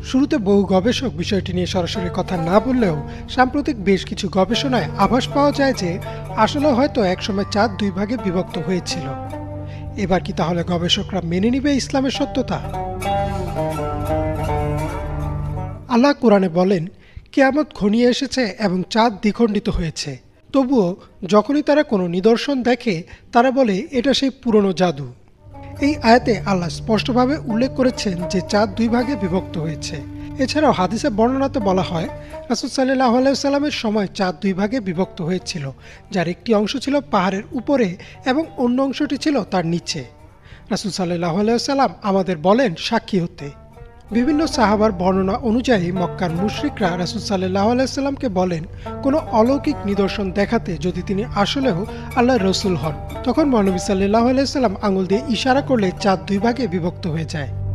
শুরুতে বহু গবেষক বিষয়টি নিয়ে সরাসরি কথা না বললেও সাম্প্রতিক বেশ কিছু গবেষণায় আভাস পাওয়া যায় যে আসলে হয়তো একসময় চাঁদ দুই ভাগে বিভক্ত হয়েছিল। এবার কি তাহলে গবেষকরা মেনে নিবে ইসলামের সত্যতা? আল্লাহ কোরআনে বলেন, কিয়ামত ঘনিয়ে এসেছে এবং চাঁদ দ্বিখণ্ডিত হয়েছে। তবুও যখনই তারা কোনো নিদর্শন দেখে তারা বলে এটা সেই পুরনো জাদু। এই আয়াতে আল্লাহ স্পষ্টভাবে উল্লেখ করেছেন যে চাঁদ দুই ভাগে বিভক্ত হয়েছে। এছাড়াও হাদিসে বর্ণনাতে বলা হয় রাসূল সাল্লাল্লাহু আলাইহি সাল্লামের সময় চাঁদ দুই ভাগে বিভক্ত হয়েছিল, যার একটি অংশ ছিল পাহাড়ের উপরে এবং অন্য অংশটি ছিল তার নিচে। রাসূল সাল্লাল্লাহু আলাইহি সাল্লাম আমাদের বলেন সাক্ষী হতে। বিভিন্ন সাহাবার বর্ণনা অনুযায়ী মক্কার মুশরিকরা রাসূল সাল্লাল্লাহু আলাইহি সাল্লামকে বলেন কোনো অলৌকিক নিদর্শন দেখাতে যদি তিনি আসলেও আল্লাহর রসূল হন। তখন মহানবী সাল্লাল্লাহু আলাইহি সাল্লাম আঙুল দিয়ে ইশারা করলে চাঁদ দুই ভাগে বিভক্ত হয়ে যায়।